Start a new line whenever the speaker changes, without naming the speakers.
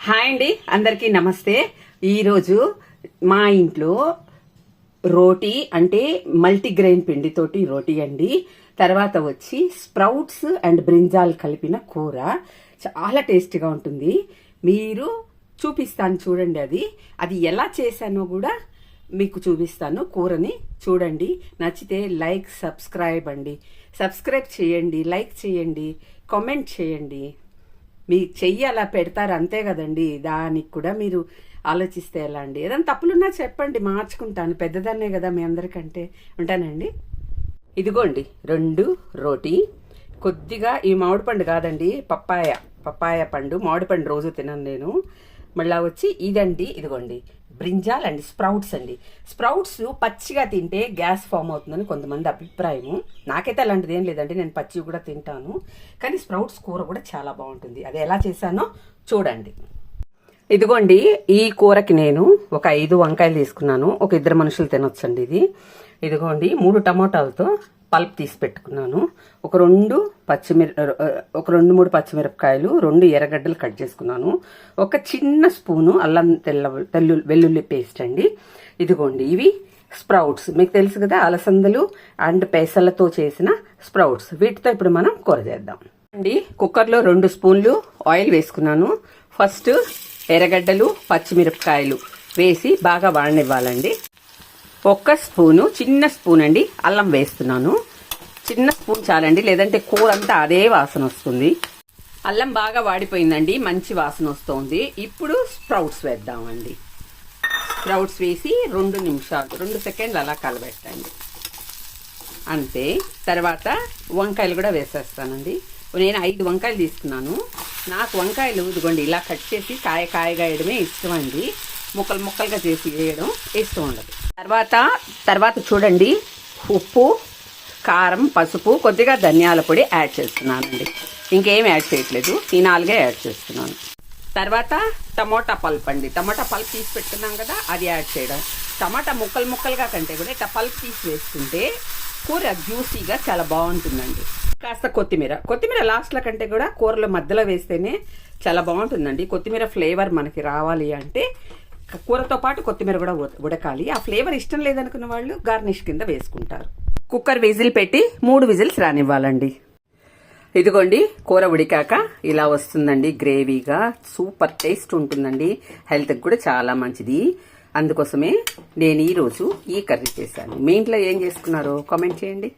Hi అండి, అందరికీ నమస్తే. ఈరోజు మా ఇంట్లో రోటీ అంటే మల్టీగ్రెయిన్ పిండితోటి రోటీ అండి. తర్వాత వచ్చి స్ప్రౌట్స్ అండ్ బ్రింజాల్ కలిపిన కూర చాలా టేస్టీగా ఉంటుంది. మీరు చూపిస్తాను చూడండి. అది ఎలా చేశానో కూడా మీకు చూపిస్తాను. కూరని చూడండి, నచ్చితే లైక్ సబ్స్క్రైబ్ అండి. సబ్స్క్రైబ్ చేయండి, లైక్ చేయండి, కామెంట్ చేయండి. మీ చెయ్యి అలా పెడతారు అంతే కదండి, దానికి కూడా మీరు ఆలోచిస్తే ఎలా అండి. ఏదైనా తప్పులున్నా చెప్పండి, మార్చుకుంటాను. పెద్దదాన్నే కదా మీ అందరికంటే. ఉంటానండి. ఇదిగోండి 2 రోటీ, కొద్దిగా ఈ మామిడి పండు కాదండి, పప్పాయ పండు. మామిడి పండు రోజు తినను నేను. మళ్ళా వచ్చి ఇదండి, ఇదిగోండి బ్రింజాల్ అండి, స్ప్రౌట్స్ అండి. స్ప్రౌట్స్ పచ్చిగా తింటే గ్యాస్ ఫామ్ అవుతుందని కొంతమంది అభిప్రాయము. నాకైతే అలాంటిది ఏం లేదండి, నేను పచ్చివి కూడా తింటాను. కానీ స్ప్రౌట్స్ కూర కూడా చాలా బాగుంటుంది. అది ఎలా చేశానో చూడండి. ఇదిగోండి, ఈ కూరకి నేను ఒక 5 వంకాయలు తీసుకున్నాను. ఒక 2 మనుషులు తినొచ్చండి ఇది. ఇదిగోండి 3 టమోటాలతో పల్ప్ తీసి పెట్టుకున్నాను. ఒక 2 3 పచ్చిమిరపకాయలు, 2 ఎర్రగడ్డలు కట్ చేసుకున్నాను. ఒక చిన్న స్పూను అల్లం వెల్లుల్లి పేస్ట్ అండి. ఇదిగోండి ఇవి స్ప్రౌట్స్, మీకు తెలుసు కదా, అలసందలు అండ్ పెసలతో చేసిన స్ప్రౌట్స్. వీటితో ఇప్పుడు మనం కూర చేద్దాం అండి. కుక్కర్లో 2 స్పూన్లు ఆయిల్ వేసుకున్నాను. ఫస్ట్ ఎర్రగడ్డలు, పచ్చిమిరపకాయలు వేసి బాగా వాడనివ్వాలండి. 1 స్పూను, చిన్న స్పూన్ అండి అల్లం వేస్తున్నాను. చిన్న స్పూన్ చాలండి, లేదంటే కూర అంతా అదే వాసన వస్తుంది. అల్లం బాగా వాడిపోయిందండి, మంచి వాసన వస్తుంది. ఇప్పుడు స్ప్రౌట్స్ వేద్దామండి. స్ప్రౌట్స్ వేసి 2 నిమిషాలు 2 సెకండ్లు అలా కలబెట్టండి అంతే. తర్వాత వంకాయలు కూడా వేసేస్తానండి. నేను 5 వంకాయలు తీసుకున్నాను. నాకు వంకాయలు ఇదిగోండి ఇలా కట్ చేసి కాయగా వేయడమే ఇష్టం అండి. ముక్కలుగా చేసి వేయడం ఇష్టం ఉండదు. తర్వాత చూడండి, ఉప్పు, కారం, పసుపు, కొద్దిగా ధనియాల పొడి యాడ్ చేస్తున్నానండి. ఇంకేం యాడ్ చేయట్లేదు, ఈ 4 యాడ్ చేస్తున్నాను. తర్వాత టమోటా పల్ప్ అండి. టమోటా పల్ప్ తీసి పెట్టుకున్నాం కదా, అది యాడ్ చేయడం. టమాటా ముక్కలుగా కంటే కూడా ఇట్లా పల్ప్ తీసి వేసుకుంటే కూర జ్యూసీగా చాలా బాగుంటుందండి. కాస్త కొత్తిమీర లాస్ట్ల కంటే కూడా కూరలో మధ్యలో వేస్తేనే చాలా బాగుంటుందండి. కొత్తిమీర ఫ్లేవర్ మనకి రావాలి అంటే కూరతో పాటు కొత్తిమీర కూడా ఉడకాలి. ఆ ఫ్లేవర్ ఇష్టం లేదనుకున్న వాళ్ళు గార్నిష్ కింద వేసుకుంటారు. కుక్కర్ విజిల్ పెట్టి 3 విజిల్స్ రానివ్వాలండి. ఇదిగోండి కూర ఉడికాక ఇలా వస్తుందండి, గ్రేవీగా. సూపర్ టేస్ట్ ఉంటుందండి, హెల్త్కి కూడా చాలా మంచిది. అందుకోసమే నేను ఈరోజు ఈ కర్రీ చేశాను. మీ ఇంట్లో ఏం చేసుకున్నారో కామెంట్ చేయండి.